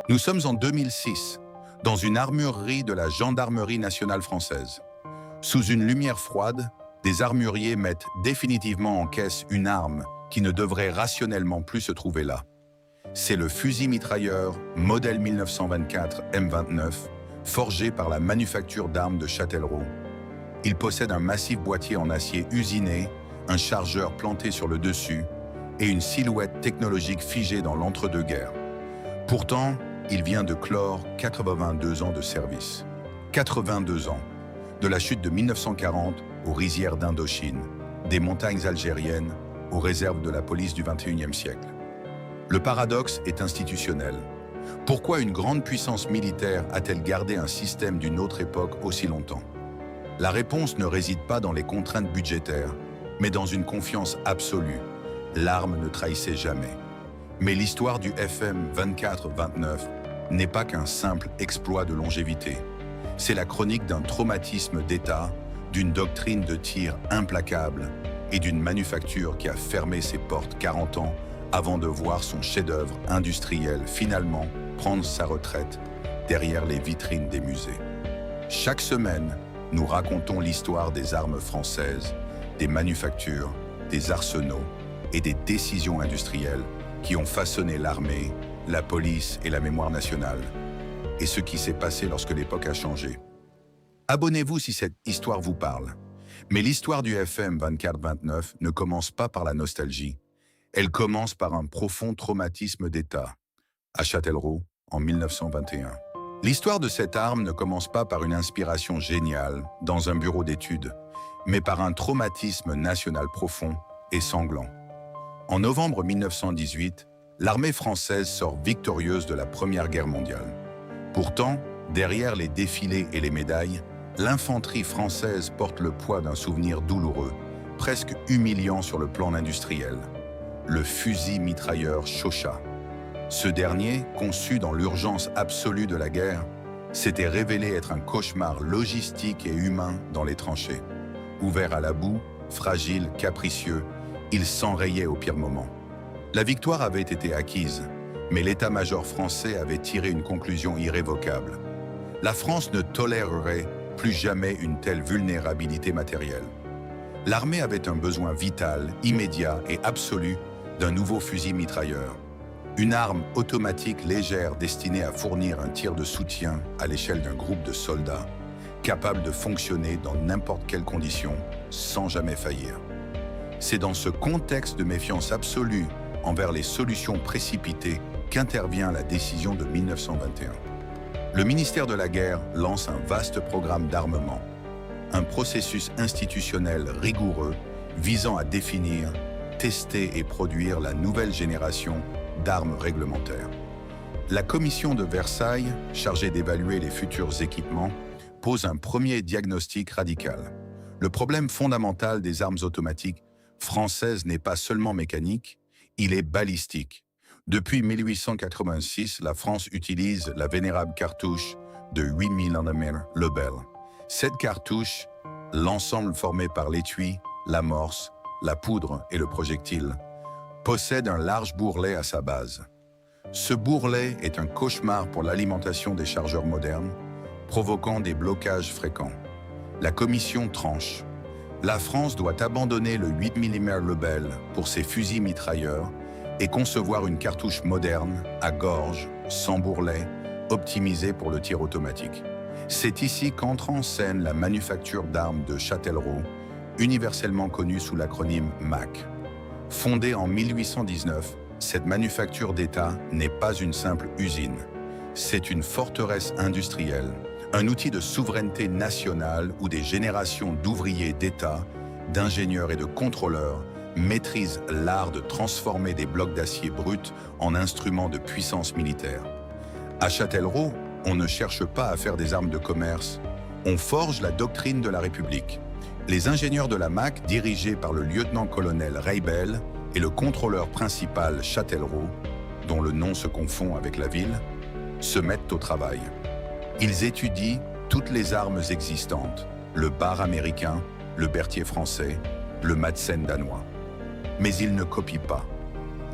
Nous sommes en 2006, dans une armurerie de la Gendarmerie nationale française. Sous une lumière froide, des armuriers mettent définitivement en caisse une arme qui ne devrait rationnellement plus se trouver là. C'est le fusil mitrailleur modèle 1924 M29, forgé par la manufacture d'armes de Châtellerault. Il possède un massif boîtier en acier usiné, un chargeur planté sur le dessus et une silhouette technologique figée dans l'entre-deux-guerres. Pourtant, il vient de clore 82 ans de service. 82 ans, de la chute de 1940 aux rizières d'Indochine, des montagnes algériennes aux réserves de la police du XXIe siècle. Le paradoxe est institutionnel. Pourquoi une grande puissance militaire a-t-elle gardé un système d'une autre époque aussi longtemps? La réponse ne réside pas dans les contraintes budgétaires, mais dans une confiance absolue. L'arme ne trahissait jamais. Mais l'histoire du FM 24-29 n'est pas qu'un simple exploit de longévité. C'est la chronique d'un traumatisme d'État, d'une doctrine de tir implacable et d'une manufacture qui a fermé ses portes 40 ans avant de voir son chef-d'œuvre industriel finalement prendre sa retraite derrière les vitrines des musées. Chaque semaine, nous racontons l'histoire des armes françaises, des manufactures, des arsenaux et des décisions industrielles qui ont façonné l'armée, la police et la mémoire nationale, et ce qui s'est passé lorsque l'époque a changé. Abonnez-vous si cette histoire vous parle. Mais l'histoire du FM 24-29 ne commence pas par la nostalgie. Elle commence par un profond traumatisme d'État, à Châtellerault, en 1921. L'histoire de cette arme ne commence pas par une inspiration géniale dans un bureau d'études, mais par un traumatisme national profond et sanglant. En novembre 1918, l'armée française sort victorieuse de la Première Guerre mondiale. Pourtant, derrière les défilés et les médailles, l'infanterie française porte le poids d'un souvenir douloureux, presque humiliant sur le plan industriel. Le fusil mitrailleur Chauchat. Ce dernier, conçu dans l'urgence absolue de la guerre, s'était révélé être un cauchemar logistique et humain dans les tranchées. Ouvert à la boue, fragile, capricieux, il s'enrayait au pire moment. La victoire avait été acquise, mais l'état-major français avait tiré une conclusion irrévocable. La France ne tolérerait plus jamais une telle vulnérabilité matérielle. L'armée avait un besoin vital, immédiat et absolu d'un nouveau fusil mitrailleur. Une arme automatique légère destinée à fournir un tir de soutien à l'échelle d'un groupe de soldats, capable de fonctionner dans n'importe quelle condition, sans jamais faillir. C'est dans ce contexte de méfiance absolue envers les solutions précipitées qu'intervient la décision de 1921. Le ministère de la Guerre lance un vaste programme d'armement, un processus institutionnel rigoureux visant à définir, tester et produire la nouvelle génération d'armes réglementaires. La commission de Versailles, chargée d'évaluer les futurs équipements, pose un premier diagnostic radical. Le problème fondamental des armes automatiques françaises n'est pas seulement mécanique, il est balistique. Depuis 1886, la France utilise la vénérable cartouche de 8 mm Lebel. Cette cartouche, l'ensemble formé par l'étui, l'amorce, la poudre et le projectile, possède un large bourrelet à sa base. Ce bourrelet est un cauchemar pour l'alimentation des chargeurs modernes, provoquant des blocages fréquents. La commission tranche. La France doit abandonner le 8 mm Lebel pour ses fusils mitrailleurs et concevoir une cartouche moderne, à gorge, sans bourrelet, optimisée pour le tir automatique. C'est ici qu'entre en scène la manufacture d'armes de Châtellerault, universellement connue sous l'acronyme MAC. Fondée en 1819, cette manufacture d'État n'est pas une simple usine. C'est une forteresse industrielle, un outil de souveraineté nationale où des générations d'ouvriers d'État, d'ingénieurs et de contrôleurs maîtrisent l'art de transformer des blocs d'acier bruts en instruments de puissance militaire. À Châtellerault, on ne cherche pas à faire des armes de commerce, on forge la doctrine de la République. Les ingénieurs de la MAC, dirigés par le lieutenant-colonel Reibel et le contrôleur principal Châtellerault, dont le nom se confond avec la ville, se mettent au travail. Ils étudient toutes les armes existantes, le bar américain, le Berthier français, le Madsen danois. Mais ils ne copient pas.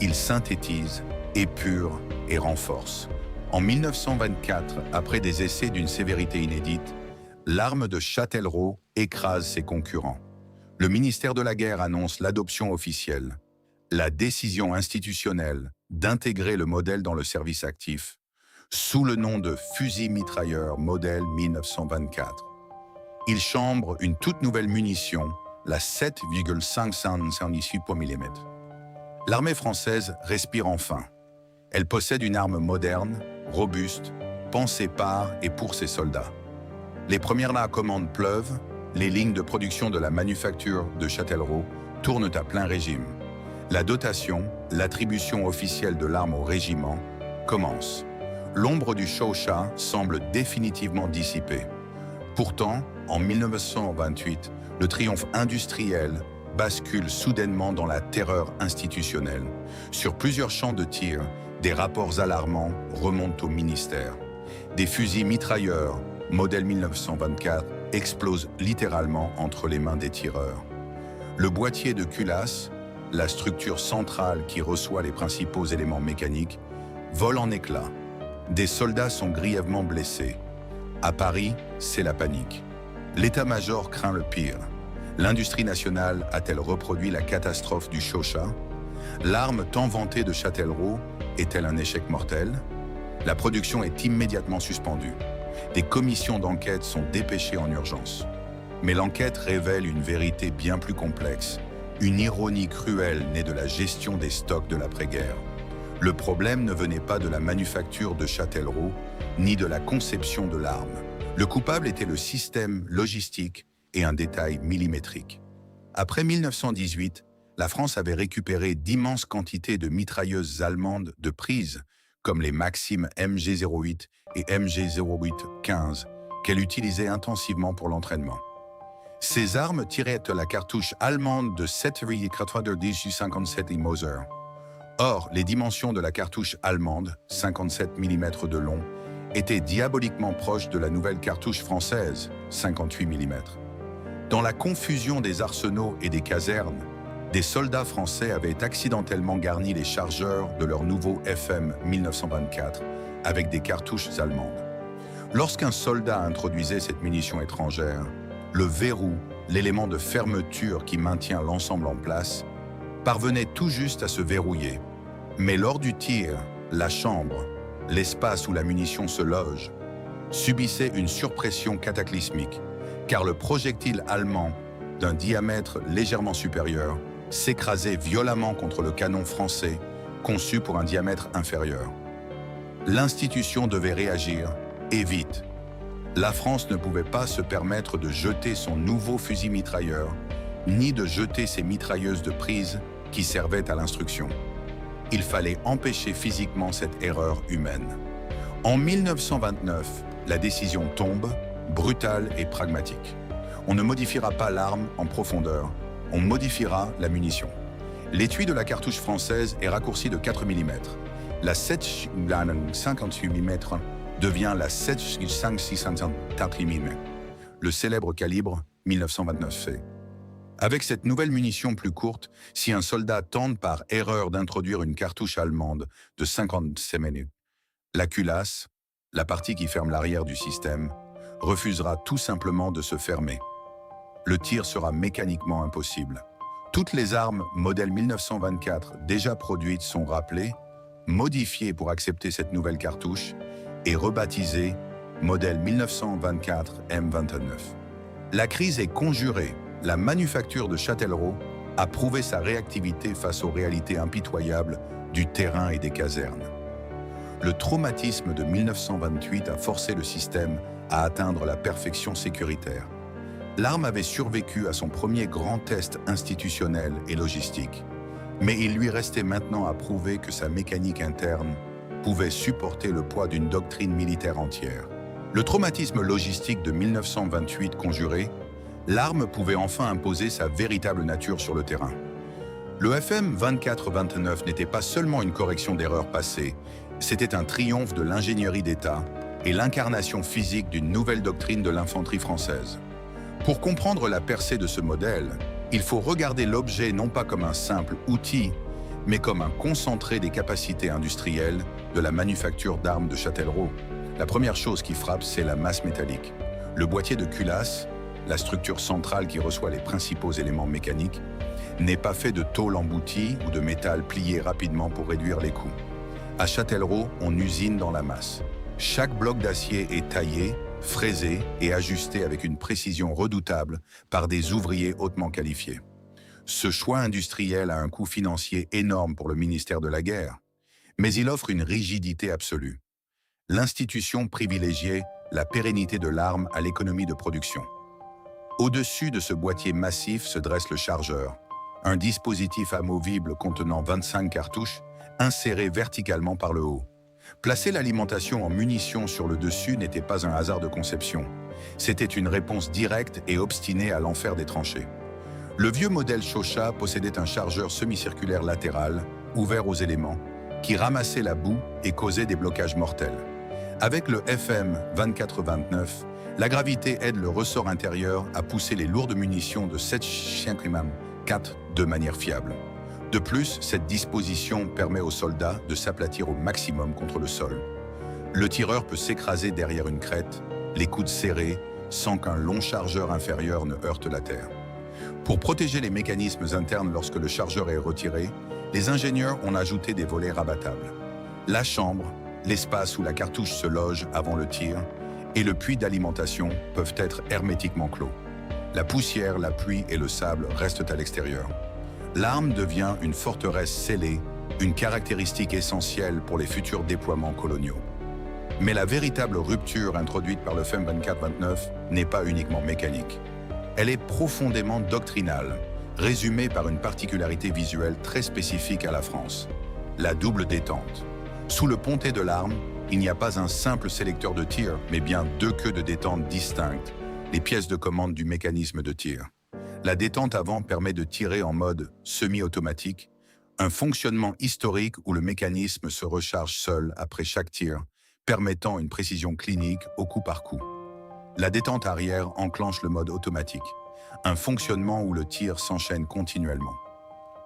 Ils synthétisent, épurent et renforcent. En 1924, après des essais d'une sévérité inédite, l'arme de Châtellerault écrase ses concurrents. Le ministère de la Guerre annonce l'adoption officielle, la décision institutionnelle d'intégrer le modèle dans le service actif, sous le nom de fusil-mitrailleur modèle 1924. Il chambre une toute nouvelle munition, la 7,556 mm. L'armée française respire enfin. Elle possède une arme moderne, robuste, pensée par et pour ses soldats. Les premières commandes pleuvent, les lignes de production de la manufacture de Châtellerault tournent à plein régime. La dotation, l'attribution officielle de l'arme au régiment, commence. L'ombre du Chauchat semble définitivement dissipée. Pourtant, en 1928, le triomphe industriel bascule soudainement dans la terreur institutionnelle. Sur plusieurs champs de tir, des rapports alarmants remontent au ministère. Des fusils mitrailleurs, modèle 1924, explosent littéralement entre les mains des tireurs. Le boîtier de culasse, la structure centrale qui reçoit les principaux éléments mécaniques, vole en éclats. Des soldats sont grièvement blessés. À Paris, c'est la panique. L'état-major craint le pire. L'industrie nationale a-t-elle reproduit la catastrophe du Chauchat? L'arme tant vantée de Châtellerault est-elle un échec mortel? La production est immédiatement suspendue. Des commissions d'enquête sont dépêchées en urgence. Mais l'enquête révèle une vérité bien plus complexe, une ironie cruelle née de la gestion des stocks de l'après-guerre. Le problème ne venait pas de la manufacture de Châtellerault, ni de la conception de l'arme. Le coupable était le système logistique et un détail millimétrique. Après 1918, la France avait récupéré d'immenses quantités de mitrailleuses allemandes de prise, comme les Maxim MG08 et MG08-15, qu'elle utilisait intensivement pour l'entraînement. Ces armes tiraient la cartouche allemande de 7,57 Mauser. Or, les dimensions de la cartouche allemande, 57 mm de long, étaient diaboliquement proches de la nouvelle cartouche française, 58 mm. Dans la confusion des arsenaux et des casernes, des soldats français avaient accidentellement garni les chargeurs de leur nouveau FM 1924 avec des cartouches allemandes. Lorsqu'un soldat introduisait cette munition étrangère, le verrou, l'élément de fermeture qui maintient l'ensemble en place, parvenait tout juste à se verrouiller. Mais lors du tir, la chambre, l'espace où la munition se loge, subissait une surpression cataclysmique, car le projectile allemand, d'un diamètre légèrement supérieur, s'écrasait violemment contre le canon français, conçu pour un diamètre inférieur. L'institution devait réagir, et vite. La France ne pouvait pas se permettre de jeter son nouveau fusil mitrailleur, ni de jeter ses mitrailleuses de prise qui servaient à l'instruction. Il fallait empêcher physiquement cette erreur humaine. En 1929, la décision tombe, brutale et pragmatique. On ne modifiera pas l'arme en profondeur, on modifiera la munition. L'étui de la cartouche française est raccourci de 4 mm. La 7,58 mm devient la 7,564 mm, le célèbre calibre 1929C. Avec cette nouvelle munition plus courte, si un soldat tente par erreur d'introduire une cartouche allemande de 57 mm, la culasse, la partie qui ferme l'arrière du système, refusera tout simplement de se fermer. Le tir sera mécaniquement impossible. Toutes les armes modèle 1924 déjà produites sont rappelées, modifiées pour accepter cette nouvelle cartouche et rebaptisées modèle 1924 M29. La crise est conjurée. La manufacture de Châtellerault a prouvé sa réactivité face aux réalités impitoyables du terrain et des casernes. Le traumatisme de 1928 a forcé le système à atteindre la perfection sécuritaire. L'arme avait survécu à son premier grand test institutionnel et logistique, mais il lui restait maintenant à prouver que sa mécanique interne pouvait supporter le poids d'une doctrine militaire entière. Le traumatisme logistique de 1928 conjuré, l'arme pouvait enfin imposer sa véritable nature sur le terrain. Le FM 24-29 n'était pas seulement une correction d'erreurs passées, c'était un triomphe de l'ingénierie d'État et l'incarnation physique d'une nouvelle doctrine de l'infanterie française. Pour comprendre la percée de ce modèle, il faut regarder l'objet non pas comme un simple outil, mais comme un concentré des capacités industrielles de la manufacture d'armes de Châtellerault. La première chose qui frappe, c'est la masse métallique. Le boîtier de culasse, la structure centrale qui reçoit les principaux éléments mécaniques, n'est pas fait de tôle emboutie ou de métal plié rapidement pour réduire les coûts. À Châtellerault, on usine dans la masse. Chaque bloc d'acier est taillé, fraisé et ajusté avec une précision redoutable par des ouvriers hautement qualifiés. Ce choix industriel a un coût financier énorme pour le ministère de la Guerre, mais il offre une rigidité absolue. L'institution privilégiait la pérennité de l'arme à l'économie de production. Au-dessus de ce boîtier massif se dresse le chargeur, un dispositif amovible contenant 25 cartouches insérées verticalement par le haut. Placer l'alimentation en munitions sur le dessus n'était pas un hasard de conception. C'était une réponse directe et obstinée à l'enfer des tranchées. Le vieux modèle Chauchat possédait un chargeur semi-circulaire latéral, ouvert aux éléments, qui ramassait la boue et causait des blocages mortels. Avec le FM 24-29, la gravité aide le ressort intérieur à pousser les lourdes munitions de 7,4 de manière fiable. De plus, cette disposition permet aux soldats de s'aplatir au maximum contre le sol. Le tireur peut s'écraser derrière une crête, les coudes serrés, sans qu'un long chargeur inférieur ne heurte la terre. Pour protéger les mécanismes internes lorsque le chargeur est retiré, les ingénieurs ont ajouté des volets rabattables. La chambre, l'espace où la cartouche se loge avant le tir, et le puits d'alimentation peuvent être hermétiquement clos. La poussière, la pluie et le sable restent à l'extérieur. L'arme devient une forteresse scellée, une caractéristique essentielle pour les futurs déploiements coloniaux. Mais la véritable rupture introduite par le FM 24-29 n'est pas uniquement mécanique. Elle est profondément doctrinale, résumée par une particularité visuelle très spécifique à la France, la double détente. Sous le pontet de l'arme, il n'y a pas un simple sélecteur de tir, mais bien deux queues de détente distinctes, les pièces de commande du mécanisme de tir. La détente avant permet de tirer en mode semi-automatique, un fonctionnement historique où le mécanisme se recharge seul après chaque tir, permettant une précision clinique au coup par coup. La détente arrière enclenche le mode automatique, un fonctionnement où le tir s'enchaîne continuellement.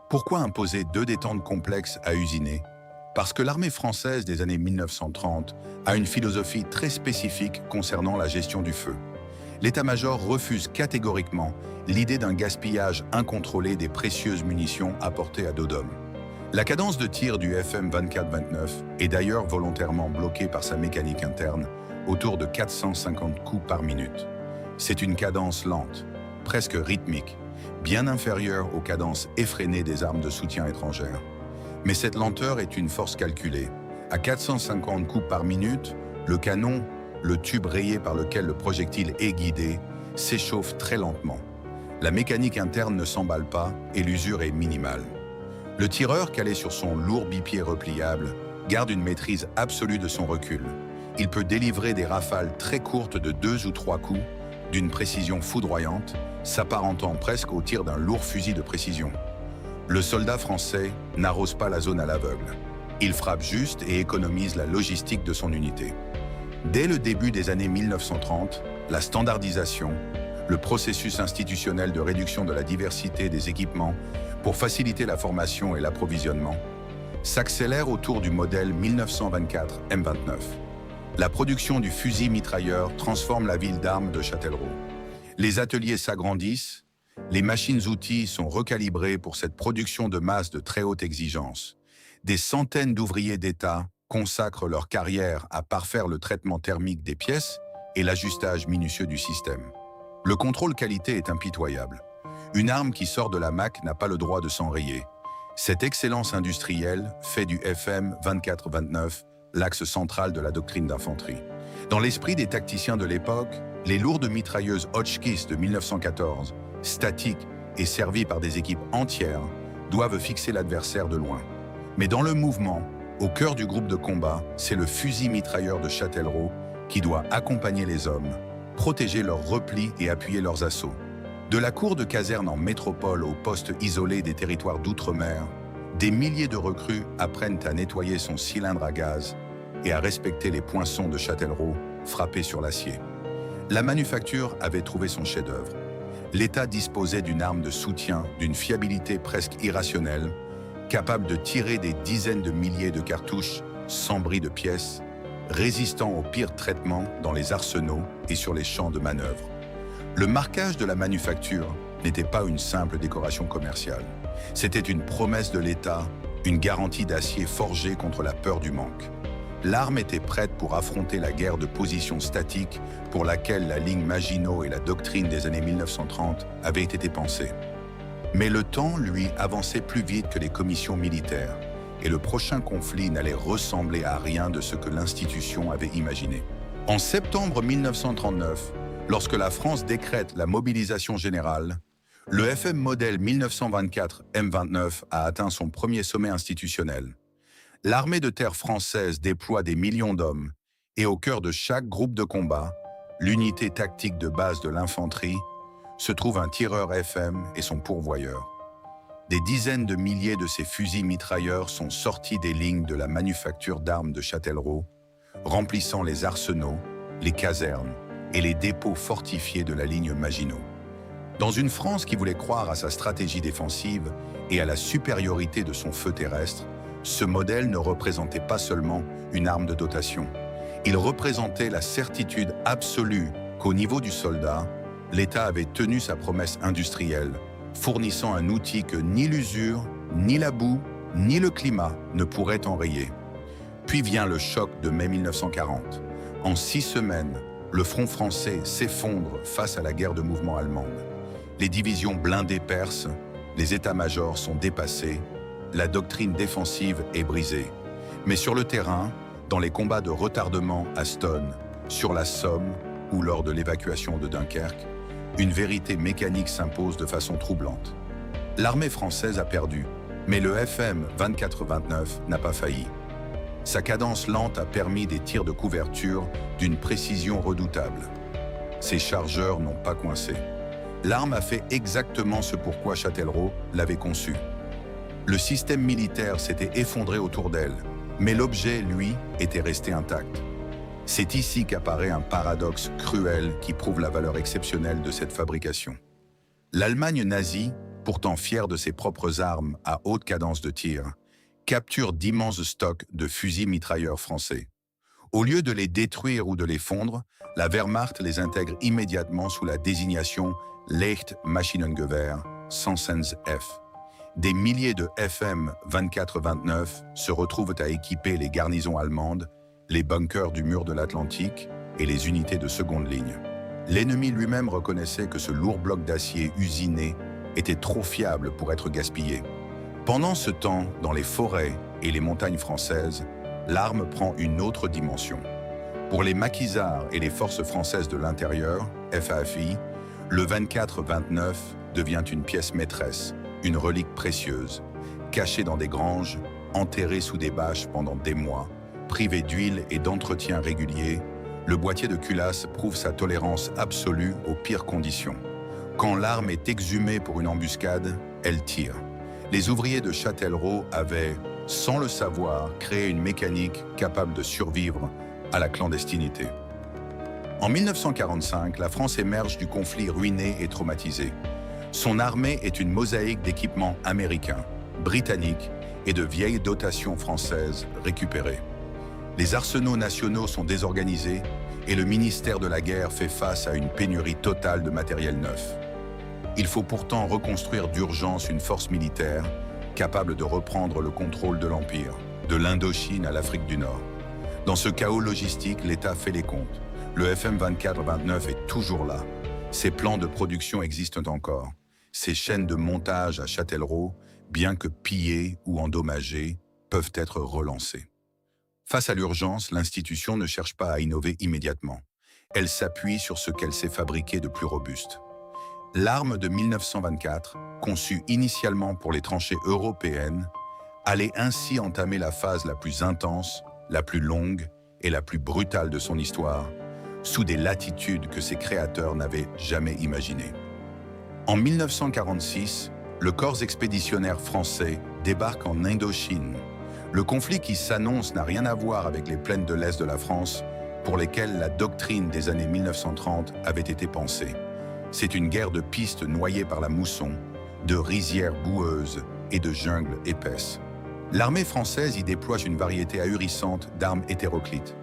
Pourquoi imposer deux détentes complexes à usiner ? Parce que l'armée française des années 1930 a une philosophie très spécifique concernant la gestion du feu. L'état-major refuse catégoriquement l'idée d'un gaspillage incontrôlé des précieuses munitions apportées à dos d'homme. La cadence de tir du FM 24-29 est d'ailleurs volontairement bloquée par sa mécanique interne, autour de 450 coups par minute. C'est une cadence lente, presque rythmique, bien inférieure aux cadences effrénées des armes de soutien étrangères. Mais cette lenteur est une force calculée. À 450 coups par minute, le canon, le tube rayé par lequel le projectile est guidé, s'échauffe très lentement. La mécanique interne ne s'emballe pas et l'usure est minimale. Le tireur, calé sur son lourd bipied repliable, garde une maîtrise absolue de son recul. Il peut délivrer des rafales très courtes de 2 ou 3 coups, d'une précision foudroyante, s'apparentant presque au tir d'un lourd fusil de précision. Le soldat français n'arrose pas la zone à l'aveugle. Il frappe juste et économise la logistique de son unité. Dès le début des années 1930, la standardisation, le processus institutionnel de réduction de la diversité des équipements pour faciliter la formation et l'approvisionnement, s'accélère autour du modèle 1924 M29. La production du fusil mitrailleur transforme la ville d'armes de Châtellerault. Les ateliers s'agrandissent, les machines-outils sont recalibrées pour cette production de masse de très haute exigence. Des centaines d'ouvriers d'État consacrent leur carrière à parfaire le traitement thermique des pièces et l'ajustage minutieux du système. Le contrôle qualité est impitoyable. Une arme qui sort de la MAC n'a pas le droit de s'enrayer. Cette excellence industrielle fait du FM 24-29 l'axe central de la doctrine d'infanterie. Dans l'esprit des tacticiens de l'époque, les lourdes mitrailleuses Hotchkiss de 1914, statiques et servies par des équipes entières, doivent fixer l'adversaire de loin. Mais dans le mouvement, au cœur du groupe de combat, c'est le fusil mitrailleur de Châtellerault qui doit accompagner les hommes, protéger leurs replis et appuyer leurs assauts. De la cour de caserne en métropole aux postes isolés des territoires d'outre-mer, des milliers de recrues apprennent à nettoyer son cylindre à gaz et à respecter les poinçons de Châtellerault frappés sur l'acier. La manufacture avait trouvé son chef-d'œuvre. L'État disposait d'une arme de soutien d'une fiabilité presque irrationnelle capable de tirer des dizaines de milliers de cartouches sans bris de pièces, résistant aux pires traitements dans les arsenaux et sur les champs de manœuvre. Le marquage de la manufacture n'était pas une simple décoration commerciale. C'était une promesse de l'État, une garantie d'acier forgé contre la peur du manque. L'arme était prête pour affronter la guerre de position statique pour laquelle la ligne Maginot et la doctrine des années 1930 avaient été pensées. Mais le temps, lui, avançait plus vite que les commissions militaires, et le prochain conflit n'allait ressembler à rien de ce que l'institution avait imaginé. En septembre 1939, lorsque la France décrète la mobilisation générale, le FM modèle 1924 M29 a atteint son premier sommet institutionnel. L'armée de terre française déploie des millions d'hommes et au cœur de chaque groupe de combat, l'unité tactique de base de l'infanterie, se trouve un tireur FM et son pourvoyeur. Des dizaines de milliers de ces fusils mitrailleurs sont sortis des lignes de la manufacture d'armes de Châtellerault, remplissant les arsenaux, les casernes et les dépôts fortifiés de la ligne Maginot. Dans une France qui voulait croire à sa stratégie défensive et à la supériorité de son feu terrestre, ce modèle ne représentait pas seulement une arme de dotation. Il représentait la certitude absolue qu'au niveau du soldat, l'État avait tenu sa promesse industrielle, fournissant un outil que ni l'usure, ni la boue, ni le climat ne pourraient enrayer. Puis vient le choc de mai 1940. En 6 semaines, le front français s'effondre face à la guerre de mouvement allemande. Les divisions blindées percent, les états-majors sont dépassés, la doctrine défensive est brisée. Mais sur le terrain, dans les combats de retardement à Stonne, sur la Somme ou lors de l'évacuation de Dunkerque, une vérité mécanique s'impose de façon troublante. L'armée française a perdu, mais le FM 24-29 n'a pas failli. Sa cadence lente a permis des tirs de couverture d'une précision redoutable. Ses chargeurs n'ont pas coincé. L'arme a fait exactement ce pourquoi Châtellerault l'avait conçue. Le système militaire s'était effondré autour d'elle, mais l'objet, lui, était resté intact. C'est ici qu'apparaît un paradoxe cruel qui prouve la valeur exceptionnelle de cette fabrication. L'Allemagne nazie, pourtant fière de ses propres armes à haute cadence de tir, capture d'immenses stocks de fusils mitrailleurs français. Au lieu de les détruire ou de les fondre, la Wehrmacht les intègre immédiatement sous la désignation Leicht Maschinengewehr 116 F. Des milliers de FM 24-29 se retrouvent à équiper les garnisons allemandes, les bunkers du mur de l'Atlantique et les unités de seconde ligne. L'ennemi lui-même reconnaissait que ce lourd bloc d'acier usiné était trop fiable pour être gaspillé. Pendant ce temps, dans les forêts et les montagnes françaises, l'arme prend une autre dimension. Pour les maquisards et les forces françaises de l'intérieur, FAFI, le 24-29 devient une pièce maîtresse, une relique précieuse, cachée dans des granges, enterrée sous des bâches pendant des mois, privé d'huile et d'entretien régulier, le boîtier de culasse prouve sa tolérance absolue aux pires conditions. Quand l'arme est exhumée pour une embuscade, elle tire. Les ouvriers de Châtellerault avaient, sans le savoir, créé une mécanique capable de survivre à la clandestinité. En 1945, la France émerge du conflit ruinée et traumatisée. Son armée est une mosaïque d'équipements américains, britanniques et de vieilles dotations françaises récupérées. Les arsenaux nationaux sont désorganisés et le ministère de la Guerre fait face à une pénurie totale de matériel neuf. Il faut pourtant reconstruire d'urgence une force militaire capable de reprendre le contrôle de l'Empire, de l'Indochine à l'Afrique du Nord. Dans ce chaos logistique, l'État fait les comptes. Le FM 24-29 est toujours là. Ses plans de production existent encore. Ses chaînes de montage à Châtellerault, bien que pillées ou endommagées, peuvent être relancées. Face à l'urgence, l'institution ne cherche pas à innover immédiatement. Elle s'appuie sur ce qu'elle sait fabriquer de plus robuste. L'arme de 1924, conçue initialement pour les tranchées européennes, allait ainsi entamer la phase la plus intense, la plus longue et la plus brutale de son histoire, sous des latitudes que ses créateurs n'avaient jamais imaginées. En 1946, le corps expéditionnaire français débarque en Indochine. Le conflit qui s'annonce n'a rien à voir avec les plaines de l'Est de la France, pour lesquelles la doctrine des années 1930 avait été pensée. C'est une guerre de pistes noyées par la mousson, de rizières boueuses et de jungles épaisses. L'armée française y déploie une variété ahurissante d'armes hétéroclites.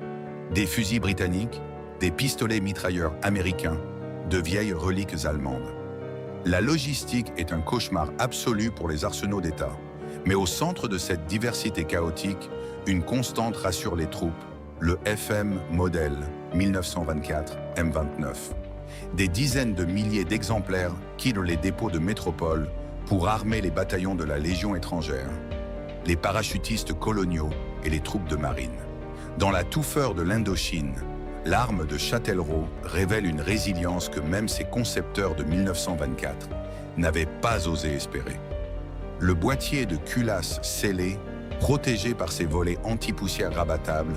Des fusils britanniques, des pistolets mitrailleurs américains, de vieilles reliques allemandes. La logistique est un cauchemar absolu pour les arsenaux d'État. Mais au centre de cette diversité chaotique, une constante rassure les troupes, le FM modèle 1924 M29. Des dizaines de milliers d'exemplaires quittent les dépôts de métropole pour armer les bataillons de la Légion étrangère, les parachutistes coloniaux et les troupes de marine. Dans la touffeur de l'Indochine, l'arme de Châtellerault révèle une résilience que même ses concepteurs de 1924 n'avaient pas osé espérer. Le boîtier de culasse scellé, protégé par ses volets anti-poussière rabattables,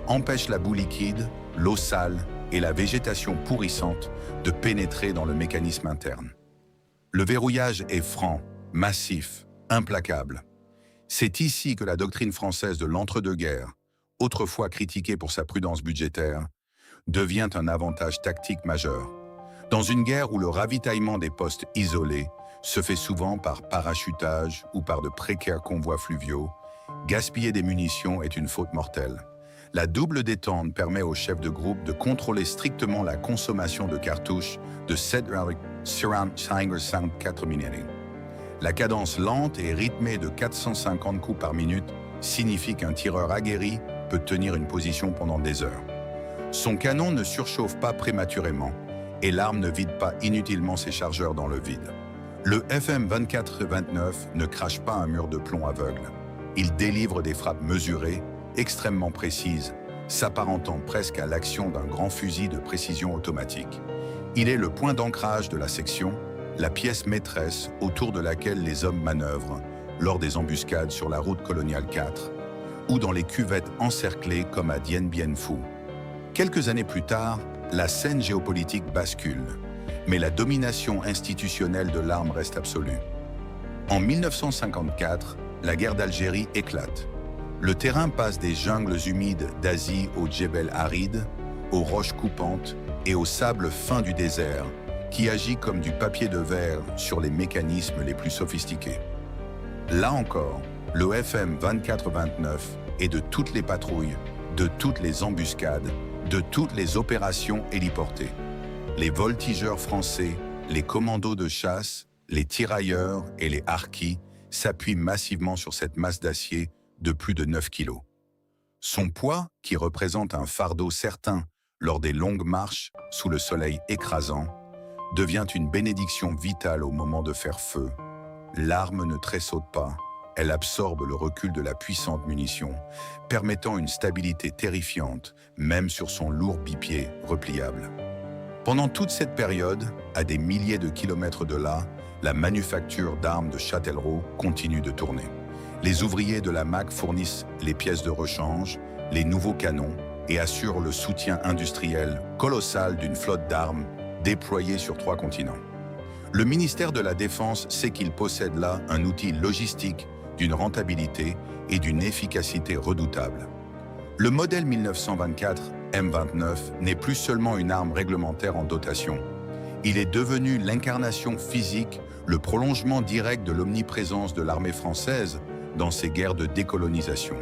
empêche la boue liquide, l'eau sale et la végétation pourrissante de pénétrer dans le mécanisme interne. Le verrouillage est franc, massif, implacable. C'est ici que la doctrine française de l'entre-deux-guerres, autrefois critiquée pour sa prudence budgétaire, devient un avantage tactique majeur. Dans une guerre où le ravitaillement des postes isolés se fait souvent par parachutage ou par de précaires convois fluviaux, gaspiller des munitions est une faute mortelle. La double détente permet aux chefs de groupe de contrôler strictement la consommation de cartouches de 7 Surround 4 minutes. La cadence lente et rythmée de 450 coups par minute signifie qu'un tireur aguerri peut tenir une position pendant des heures. Son canon ne surchauffe pas prématurément et l'arme ne vide pas inutilement ses chargeurs dans le vide. Le FM 24-29 ne crache pas un mur de plomb aveugle. Il délivre des frappes mesurées, extrêmement précises, s'apparentant presque à l'action d'un grand fusil de précision automatique. Il est le point d'ancrage de la section, la pièce maîtresse autour de laquelle les hommes manœuvrent lors des embuscades sur la route coloniale 4 ou dans les cuvettes encerclées comme à Dien Bien Phu. Quelques années plus tard, la scène géopolitique bascule, mais la domination institutionnelle de l'arme reste absolue. En 1954, la guerre d'Algérie éclate. Le terrain passe des jungles humides d'Asie aux djebels arides, aux roches coupantes et au sable fin du désert, qui agit comme du papier de verre sur les mécanismes les plus sophistiqués. Là encore, le FM 24-29 est de toutes les patrouilles, de toutes les embuscades, de toutes les opérations héliportées. Les voltigeurs français, les commandos de chasse, les tirailleurs et les harkis s'appuient massivement sur cette masse d'acier de plus de 9 kilos. Son poids, qui représente un fardeau certain lors des longues marches sous le soleil écrasant, devient une bénédiction vitale au moment de faire feu. L'arme ne tressaute pas, elle absorbe le recul de la puissante munition, permettant une stabilité terrifiante, même sur son lourd bipied repliable. Pendant toute cette période, à des milliers de kilomètres de là, la manufacture d'armes de Châtellerault continue de tourner. Les ouvriers de la MAC fournissent les pièces de rechange, les nouveaux canons et assurent le soutien industriel colossal d'une flotte d'armes déployée sur 3 continents. Le ministère de la Défense sait qu'il possède là un outil logistique d'une rentabilité et d'une efficacité redoutables. Le modèle 1924 M29 n'est plus seulement une arme réglementaire en dotation. Il est devenu l'incarnation physique, le prolongement direct de l'omniprésence de l'armée française dans ses guerres de décolonisation.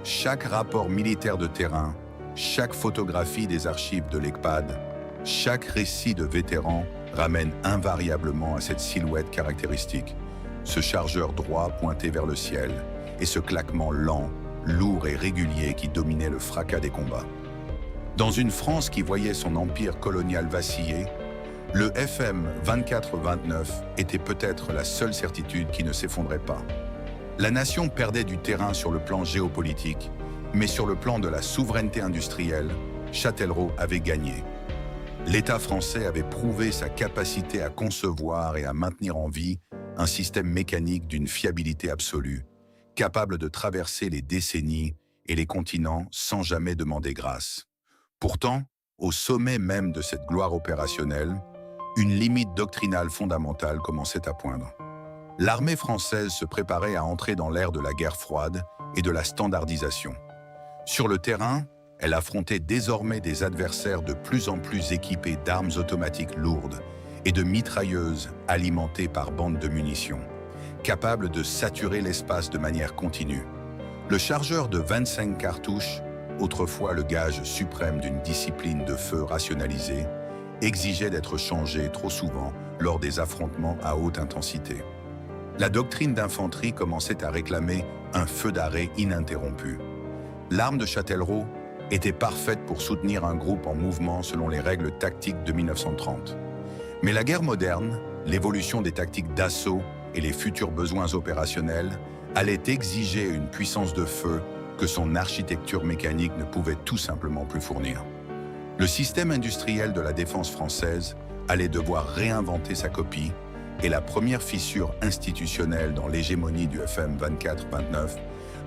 Chaque rapport militaire de terrain, chaque photographie des archives de l'ECPAD, chaque récit de vétérans ramène invariablement à cette silhouette caractéristique, ce chargeur droit pointé vers le ciel et ce claquement lent, lourd et régulier qui dominait le fracas des combats. Dans une France qui voyait son empire colonial vaciller, le FM 24-29 était peut-être la seule certitude qui ne s'effondrait pas. La nation perdait du terrain sur le plan géopolitique, mais sur le plan de la souveraineté industrielle, Châtellerault avait gagné. L'État français avait prouvé sa capacité à concevoir et à maintenir en vie un système mécanique d'une fiabilité absolue, capable de traverser les décennies et les continents sans jamais demander grâce. Pourtant, au sommet même de cette gloire opérationnelle, une limite doctrinale fondamentale commençait à poindre. L'armée française se préparait à entrer dans l'ère de la guerre froide et de la standardisation. Sur le terrain, elle affrontait désormais des adversaires de plus en plus équipés d'armes automatiques lourdes et de mitrailleuses alimentées par bandes de munitions, capable de saturer l'espace de manière continue. Le chargeur de 25 cartouches, autrefois le gage suprême d'une discipline de feu rationalisée, exigeait d'être changé trop souvent lors des affrontements à haute intensité. La doctrine d'infanterie commençait à réclamer un feu d'arrêt ininterrompu. L'arme de Châtellerault était parfaite pour soutenir un groupe en mouvement selon les règles tactiques de 1930. Mais la guerre moderne, l'évolution des tactiques d'assaut et les futurs besoins opérationnels allaient exiger une puissance de feu que son architecture mécanique ne pouvait tout simplement plus fournir. Le système industriel de la défense française allait devoir réinventer sa copie et la première fissure institutionnelle dans l'hégémonie du FM 24-29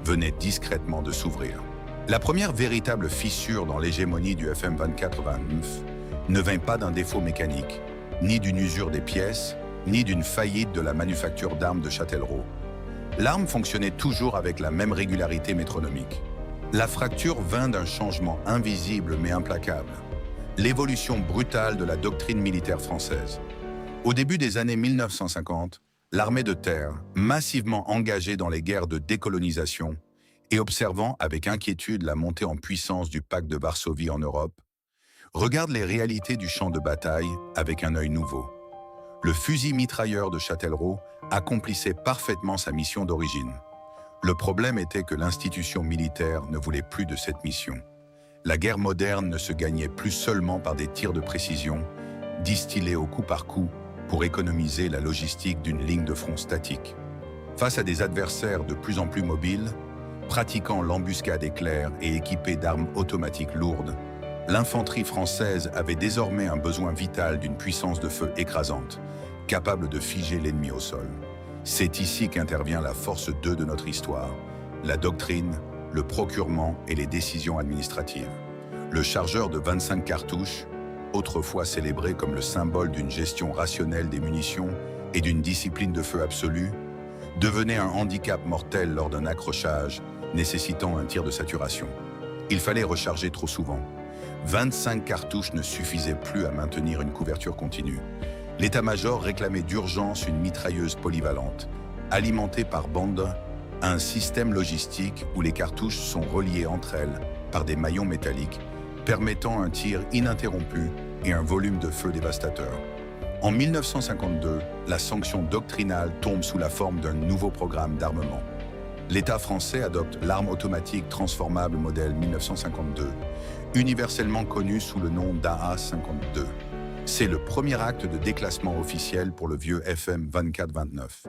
venait discrètement de s'ouvrir. La première véritable fissure dans l'hégémonie du FM 24-29 ne vint pas d'un défaut mécanique, ni d'une usure des pièces, ni d'une faillite de la manufacture d'armes de Châtellerault. L'arme fonctionnait toujours avec la même régularité métronomique. La fracture vint d'un changement invisible mais implacable, l'évolution brutale de la doctrine militaire française. Au début des années 1950, l'armée de terre, massivement engagée dans les guerres de décolonisation et observant avec inquiétude la montée en puissance du pacte de Varsovie en Europe, regarde les réalités du champ de bataille avec un œil nouveau. Le fusil mitrailleur de Châtellerault accomplissait parfaitement sa mission d'origine. Le problème était que l'institution militaire ne voulait plus de cette mission. La guerre moderne ne se gagnait plus seulement par des tirs de précision, distillés au coup par coup pour économiser la logistique d'une ligne de front statique. Face à des adversaires de plus en plus mobiles, pratiquant l'embuscade éclair et équipés d'armes automatiques lourdes, l'infanterie française avait désormais un besoin vital d'une puissance de feu écrasante, capable de figer l'ennemi au sol. C'est ici qu'intervient la force 2 de notre histoire, la doctrine, le procurement et les décisions administratives. Le chargeur de 25 cartouches, autrefois célébré comme le symbole d'une gestion rationnelle des munitions et d'une discipline de feu absolue, devenait un handicap mortel lors d'un accrochage nécessitant un tir de saturation. Il fallait recharger trop souvent. 25 cartouches ne suffisaient plus à maintenir une couverture continue. L'état-major réclamait d'urgence une mitrailleuse polyvalente, alimentée par bande, un système logistique où les cartouches sont reliées entre elles par des maillons métalliques, permettant un tir ininterrompu et un volume de feu dévastateur. En 1952, la sanction doctrinale tombe sous la forme d'un nouveau programme d'armement. L'État français adopte l'arme automatique transformable modèle 1952, universellement connue sous le nom d'AA-52. C'est le premier acte de déclassement officiel pour le vieux FM 24-29.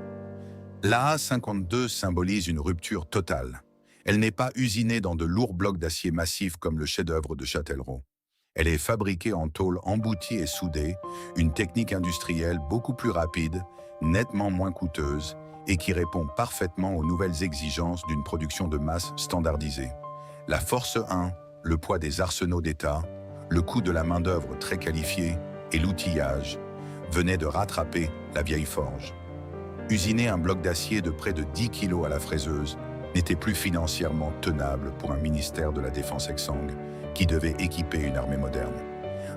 L'AA-52 symbolise une rupture totale. Elle n'est pas usinée dans de lourds blocs d'acier massifs comme le chef-d'œuvre de Châtellerault. Elle est fabriquée en tôle emboutie et soudée, une technique industrielle beaucoup plus rapide, nettement moins coûteuse et qui répond parfaitement aux nouvelles exigences d'une production de masse standardisée. La force 1, le poids des arsenaux d'État, le coût de la main-d'œuvre très qualifiée et l'outillage venaient de rattraper la vieille forge. Usiner un bloc d'acier de près de 10 kg à la fraiseuse n'était plus financièrement tenable pour un ministère de la Défense exsangue qui devait équiper une armée moderne.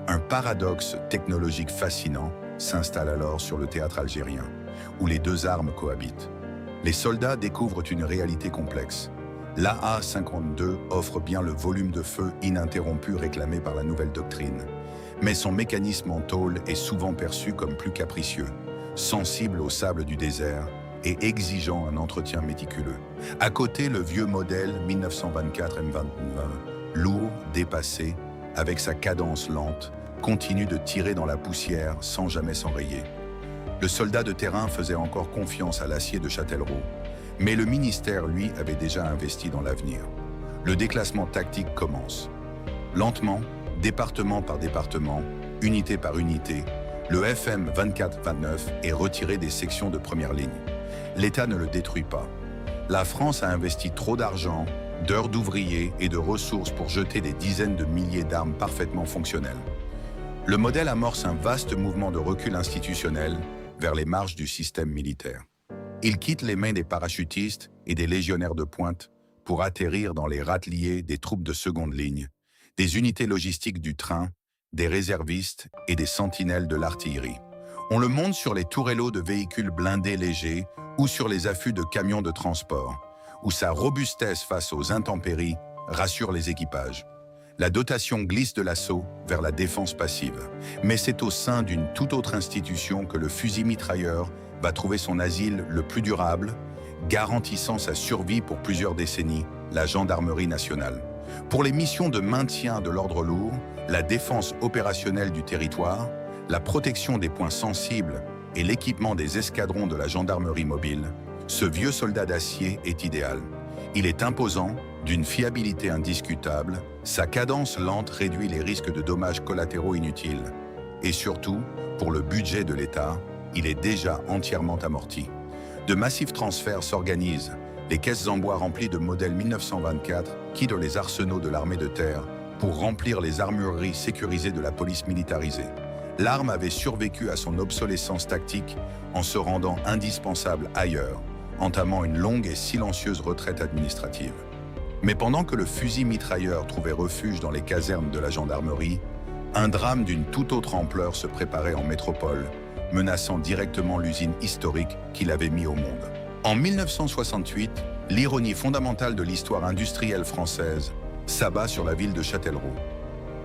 Un paradoxe technologique fascinant s'installe alors sur le théâtre algérien, où les deux armes cohabitent. Les soldats découvrent une réalité complexe. L'AA-52 offre bien le volume de feu ininterrompu réclamé par la nouvelle doctrine, mais son mécanisme en tôle est souvent perçu comme plus capricieux, sensible au sable du désert et exigeant un entretien méticuleux. À côté, le vieux modèle 1924 M21, lourd, dépassé, avec sa cadence lente, continue de tirer dans la poussière sans jamais s'enrayer. Le soldat de terrain faisait encore confiance à l'acier de Châtellerault, mais le ministère, lui, avait déjà investi dans l'avenir. Le déclassement tactique commence. Lentement, département par département, unité par unité, le FM 24-29 est retiré des sections de première ligne. L'État ne le détruit pas. La France a investi trop d'argent, d'heures d'ouvriers et de ressources pour jeter des dizaines de milliers d'armes parfaitement fonctionnelles. Le modèle amorce un vaste mouvement de recul institutionnel vers les marges du système militaire. Il quitte les mains des parachutistes et des légionnaires de pointe pour atterrir dans les râteliers des troupes de seconde ligne, des unités logistiques du train, des réservistes et des sentinelles de l'artillerie. On le monte sur les tourellots de véhicules blindés légers ou sur les affûts de camions de transport, où sa robustesse face aux intempéries rassure les équipages. La dotation glisse de l'assaut vers la défense passive. Mais c'est au sein d'une toute autre institution que le fusil-mitrailleur va trouver son asile le plus durable, garantissant sa survie pour plusieurs décennies, la gendarmerie nationale. Pour les missions de maintien de l'ordre lourd, la défense opérationnelle du territoire, la protection des points sensibles et l'équipement des escadrons de la gendarmerie mobile, ce vieux soldat d'acier est idéal. Il est imposant, d'une fiabilité indiscutable, sa cadence lente réduit les risques de dommages collatéraux inutiles. Et surtout, pour le budget de l'État, il est déjà entièrement amorti. De massifs transferts s'organisent, les caisses en bois remplies de modèles 1924 quittent les arsenaux de l'armée de terre pour remplir les armureries sécurisées de la police militarisée. L'arme avait survécu à son obsolescence tactique en se rendant indispensable ailleurs, entamant une longue et silencieuse retraite administrative. Mais pendant que le fusil-mitrailleur trouvait refuge dans les casernes de la gendarmerie, un drame d'une toute autre ampleur se préparait en métropole, menaçant directement l'usine historique qu'il avait mis au monde. En 1968, l'ironie fondamentale de l'histoire industrielle française s'abat sur la ville de Châtellerault.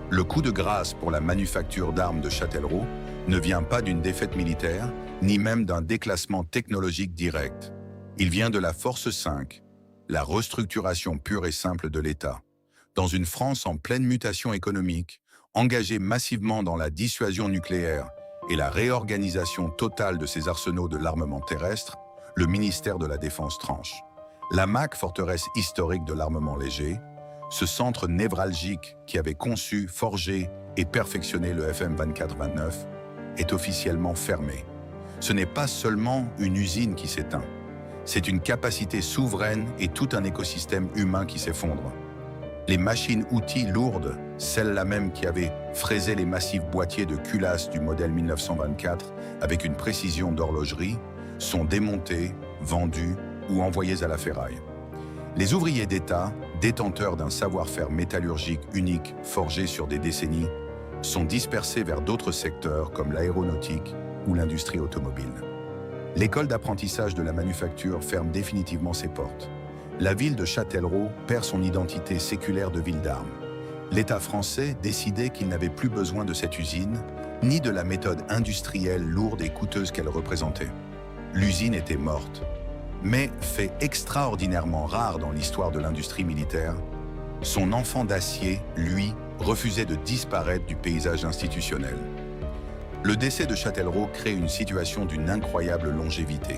Le coup de grâce pour la manufacture d'armes de Châtellerault ne vient pas d'une défaite militaire, ni même d'un déclassement technologique direct. Il vient de la Force 5, la restructuration pure et simple de l'État. Dans une France en pleine mutation économique, engagée massivement dans la dissuasion nucléaire et la réorganisation totale de ses arsenaux de l'armement terrestre, le ministère de la Défense tranche. La MAC, forteresse historique de l'armement léger, ce centre névralgique qui avait conçu, forgé et perfectionné le FM 24-29, est officiellement fermé. Ce n'est pas seulement une usine qui s'éteint, c'est une capacité souveraine et tout un écosystème humain qui s'effondre. Les machines-outils lourdes, celles-là même qui avaient fraisé les massifs boîtiers de culasse du modèle 1924 avec une précision d'horlogerie, sont démontées, vendues ou envoyées à la ferraille. Les ouvriers d'État, détenteurs d'un savoir-faire métallurgique unique forgé sur des décennies, sont dispersés vers d'autres secteurs comme l'aéronautique ou l'industrie automobile. L'école d'apprentissage de la manufacture ferme définitivement ses portes. La ville de Châtellerault perd son identité séculaire de ville d'armes. L'État français décidait qu'il n'avait plus besoin de cette usine, ni de la méthode industrielle lourde et coûteuse qu'elle représentait. L'usine était morte. Mais, fait extraordinairement rare dans l'histoire de l'industrie militaire, son enfant d'acier, lui, refusait de disparaître du paysage institutionnel. Le décès de Châtellerault crée une situation d'une incroyable longévité.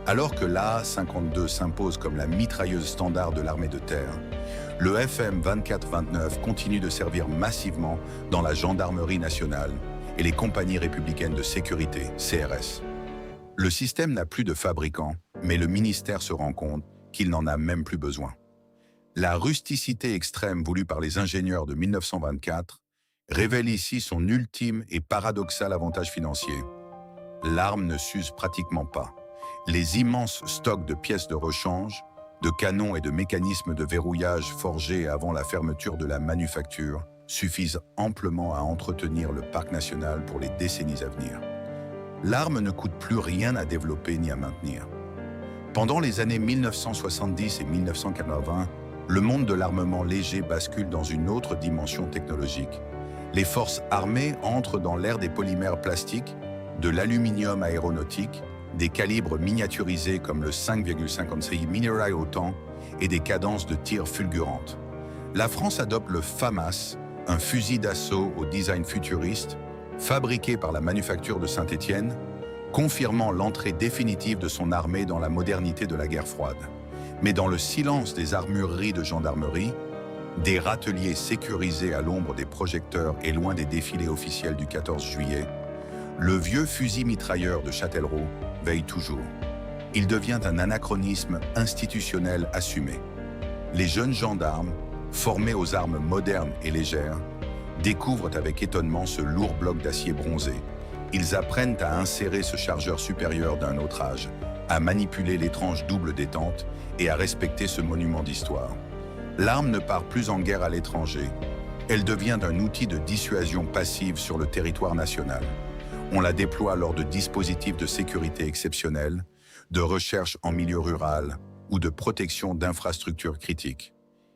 Alors que l'AA-52 s'impose comme la mitrailleuse standard de l'armée de terre, le FM 24-29 continue de servir massivement dans la gendarmerie nationale et les compagnies républicaines de sécurité, CRS. Le système n'a plus de fabricant, mais le ministère se rend compte qu'il n'en a même plus besoin. La rusticité extrême voulue par les ingénieurs de 1924 révèle ici son ultime et paradoxal avantage financier. L'arme ne s'use pratiquement pas. Les immenses stocks de pièces de rechange, de canons et de mécanismes de verrouillage forgés avant la fermeture de la manufacture suffisent amplement à entretenir le parc national pour les décennies à venir. L'arme ne coûte plus rien à développer ni à maintenir. Pendant les années 1970 et 1980, le monde de l'armement léger bascule dans une autre dimension technologique. Les forces armées entrent dans l'ère des polymères plastiques, de l'aluminium aéronautique, des calibres miniaturisés comme le 5,56 Minerai Autant et des cadences de tir fulgurantes. La France adopte le FAMAS, un fusil d'assaut au design futuriste, fabriqué par la manufacture de Saint-Étienne, confirmant l'entrée définitive de son armée dans la modernité de la guerre froide. Mais dans le silence des armureries de gendarmerie, des râteliers sécurisés à l'ombre des projecteurs et loin des défilés officiels du 14 juillet, le vieux fusil mitrailleur de Châtellerault veille toujours. Il devient un anachronisme institutionnel assumé. Les jeunes gendarmes, formés aux armes modernes et légères, découvrent avec étonnement ce lourd bloc d'acier bronzé. Ils apprennent à insérer ce chargeur supérieur d'un autre âge, à manipuler l'étrange double détente et à respecter ce monument d'histoire. L'arme ne part plus en guerre à l'étranger. Elle devient un outil de dissuasion passive sur le territoire national. On la déploie lors de dispositifs de sécurité exceptionnels, de recherche en milieu rural ou de protection d'infrastructures critiques.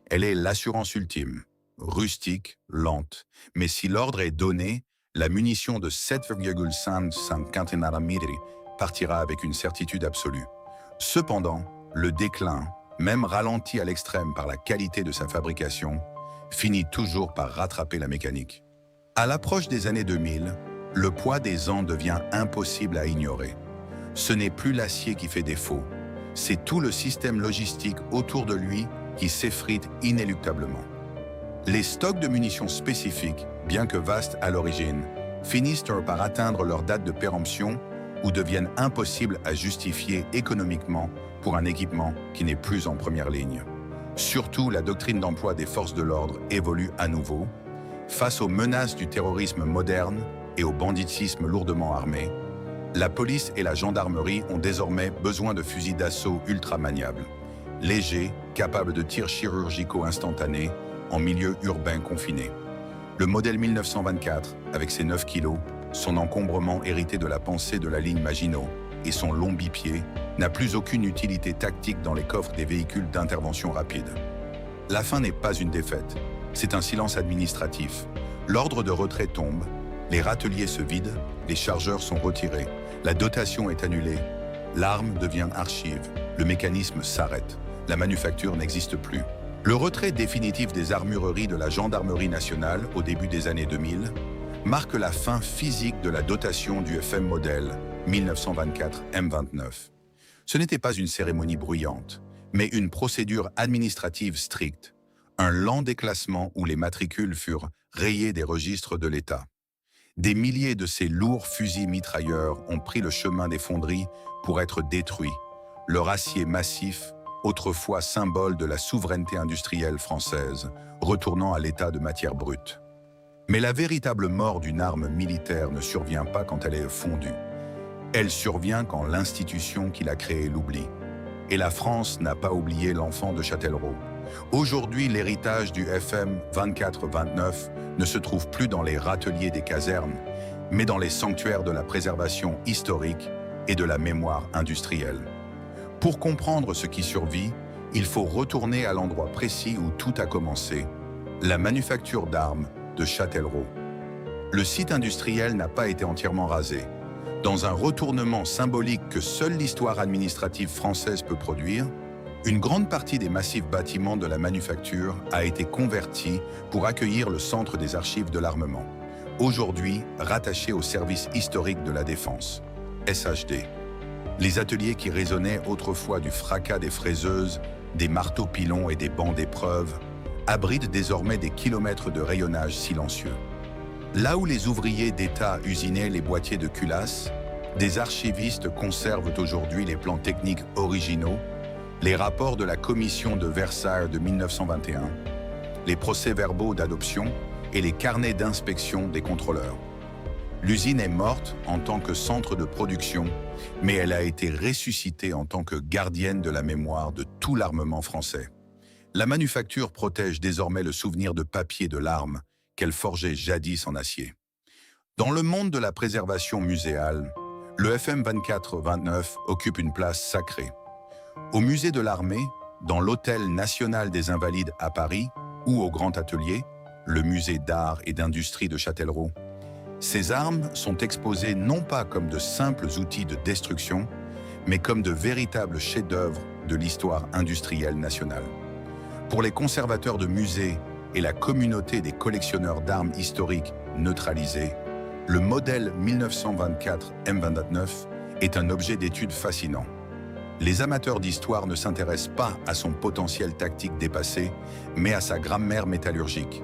Elle est l'assurance ultime, rustique, lente, mais si l'ordre est donné, la munition de 7,55 nm partira avec une certitude absolue. Cependant, le déclin, même ralenti à l'extrême par la qualité de sa fabrication, finit toujours par rattraper la mécanique. À l'approche des années 2000, le poids des ans devient impossible à ignorer. Ce n'est plus l'acier qui fait défaut, c'est tout le système logistique autour de lui qui s'effrite inéluctablement. Les stocks de munitions spécifiques, bien que vastes à l'origine, finissent par atteindre leur date de péremption ou deviennent impossibles à justifier économiquement pour un équipement qui n'est plus en première ligne. Surtout, la doctrine d'emploi des forces de l'ordre évolue à nouveau. Face aux menaces du terrorisme moderne et au banditisme lourdement armé, la police et la gendarmerie ont désormais besoin de fusils d'assaut ultra maniables, légers, capables de tirs chirurgicaux instantanés en milieu urbain confiné. Le modèle 1924, avec ses 9 kilos, son encombrement hérité de la pensée de la ligne Maginot et son long bipied, n'a plus aucune utilité tactique dans les coffres des véhicules d'intervention rapide. La fin n'est pas une défaite, c'est un silence administratif. L'ordre de retrait tombe, les râteliers se vident, les chargeurs sont retirés, la dotation est annulée, l'arme devient archive, le mécanisme s'arrête, la manufacture n'existe plus. Le retrait définitif des armureries de la gendarmerie nationale au début des années 2000 marque la fin physique de la dotation du FM modèle 1924 M29. Ce n'était pas une cérémonie bruyante, mais une procédure administrative stricte, un lent déclassement où les matricules furent rayées des registres de l'État. Des milliers de ces lourds fusils mitrailleurs ont pris le chemin des fonderies pour être détruits, leur acier massif, autrefois symbole de la souveraineté industrielle française, retournant à l'état de matière brute. Mais la véritable mort d'une arme militaire ne survient pas quand elle est fondue. Elle survient quand l'institution qui l'a créée l'oublie. Et la France n'a pas oublié l'enfant de Châtellerault. Aujourd'hui, l'héritage du FM 24-29 ne se trouve plus dans les râteliers des casernes, mais dans les sanctuaires de la préservation historique et de la mémoire industrielle. Pour comprendre ce qui survit, il faut retourner à l'endroit précis où tout a commencé, la manufacture d'armes de Châtellerault. Le site industriel n'a pas été entièrement rasé. Dans un retournement symbolique que seule l'histoire administrative française peut produire, une grande partie des massifs bâtiments de la manufacture a été convertie pour accueillir le Centre des archives de l'armement, aujourd'hui rattaché au service historique de la défense, SHD. Les ateliers qui résonnaient autrefois du fracas des fraiseuses, des marteaux-pilons et des bancs d'épreuves abritent désormais des kilomètres de rayonnage silencieux. Là où les ouvriers d'État usinaient les boîtiers de culasse, des archivistes conservent aujourd'hui les plans techniques originaux, les rapports de la commission de Versailles de 1921, les procès-verbaux d'adoption et les carnets d'inspection des contrôleurs. L'usine est morte en tant que centre de production, mais elle a été ressuscitée en tant que gardienne de la mémoire de tout l'armement français. La manufacture protège désormais le souvenir de papier de l'arme qu'elle forgeait jadis en acier. Dans le monde de la préservation muséale, le FM 24-29 occupe une place sacrée. Au musée de l'armée, dans l'Hôtel national des Invalides à Paris ou au Grand Atelier, le musée d'art et d'industrie de Châtellerault, ces armes sont exposées non pas comme de simples outils de destruction, mais comme de véritables chefs-d'œuvre de l'histoire industrielle nationale. Pour les conservateurs de musées et la communauté des collectionneurs d'armes historiques neutralisées, le modèle 1924 M29 est un objet d'étude fascinant. Les amateurs d'histoire ne s'intéressent pas à son potentiel tactique dépassé, mais à sa grammaire métallurgique.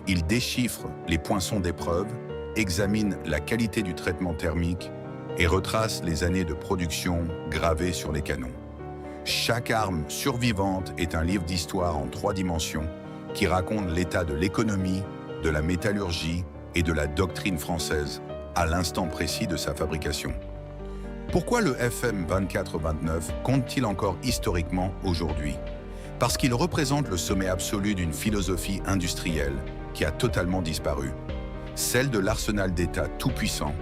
Ils déchiffrent les poinçons d'épreuve, examinent la qualité du traitement thermique et retracent les années de production gravées sur les canons. Chaque arme survivante est un livre d'histoire en 3 dimensions qui raconte l'état de l'économie, de la métallurgie et de la doctrine française à l'instant précis de sa fabrication. Pourquoi le FM 24-29 compte-t-il encore historiquement aujourd'hui? Parce qu'il représente le sommet absolu d'une philosophie industrielle qui a totalement disparu, celle de l'arsenal d'État tout-puissant,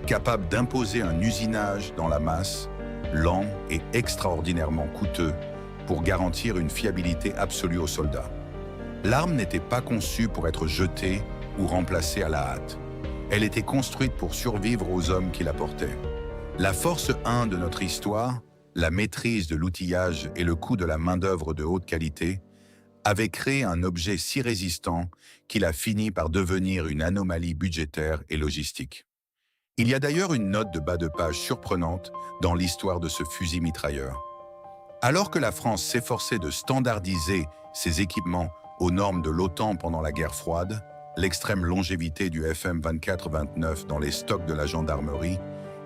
capable d'imposer un usinage dans la masse, lent et extraordinairement coûteux, pour garantir une fiabilité absolue aux soldats. L'arme n'était pas conçue pour être jetée ou remplacée à la hâte. Elle était construite pour survivre aux hommes qui la portaient. La force 1 de notre histoire, la maîtrise de l'outillage et le coût de la main-d'œuvre de haute qualité, avait créé un objet si résistant qu'il a fini par devenir une anomalie budgétaire et logistique. Il y a d'ailleurs une note de bas de page surprenante dans l'histoire de ce fusil mitrailleur. Alors que la France s'efforçait de standardiser ses équipements aux normes de l'OTAN pendant la guerre froide, l'extrême longévité du FM24-29 dans les stocks de la gendarmerie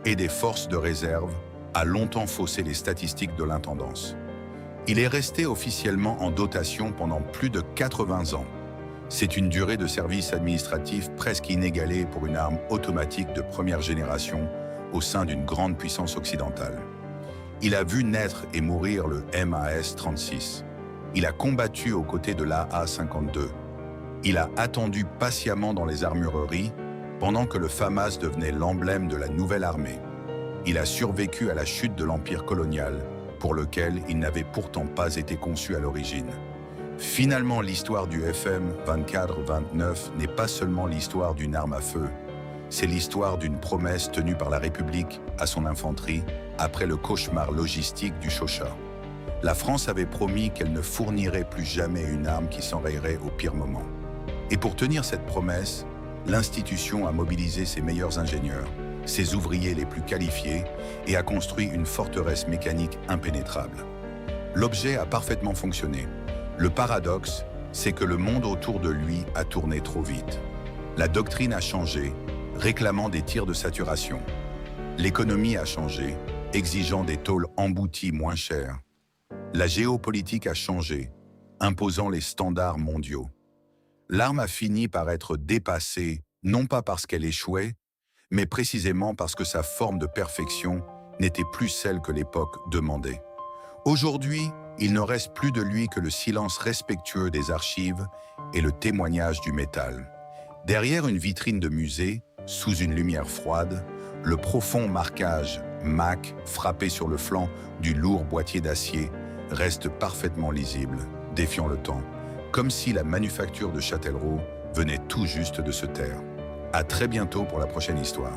et des forces de réserve a longtemps faussé les statistiques de l'intendance. Il est resté officiellement en dotation pendant plus de 80 ans. C'est une durée de service administratif presque inégalée pour une arme automatique de première génération au sein d'une grande puissance occidentale. Il a vu naître et mourir le MAS-36. Il a combattu aux côtés de l'AA-52. Il a attendu patiemment dans les armureries pendant que le FAMAS devenait l'emblème de la nouvelle armée. Il a survécu à la chute de l'empire colonial, pour lequel il n'avait pourtant pas été conçu à l'origine. Finalement, l'histoire du FM 24-29 n'est pas seulement l'histoire d'une arme à feu, c'est l'histoire d'une promesse tenue par la République à son infanterie après le cauchemar logistique du Chauchat. La France avait promis qu'elle ne fournirait plus jamais une arme qui s'enrayerait au pire moment. Et pour tenir cette promesse, l'institution a mobilisé ses meilleurs ingénieurs, ses ouvriers les plus qualifiés et a construit une forteresse mécanique impénétrable. L'objet a parfaitement fonctionné. Le paradoxe, c'est que le monde autour de lui a tourné trop vite. La doctrine a changé, réclamant des tirs de saturation. L'économie a changé, exigeant des tôles embouties moins chères. La géopolitique a changé, imposant les standards mondiaux. L'arme a fini par être dépassée, non pas parce qu'elle échouait, mais précisément parce que sa forme de perfection n'était plus celle que l'époque demandait. Aujourd'hui, il ne reste plus de lui que le silence respectueux des archives et le témoignage du métal. Derrière une vitrine de musée, sous une lumière froide, le profond marquage MAC frappé sur le flanc du lourd boîtier d'acier reste parfaitement lisible, défiant le temps, comme si la manufacture de Châtellerault venait tout juste de se taire. À très bientôt pour la prochaine histoire.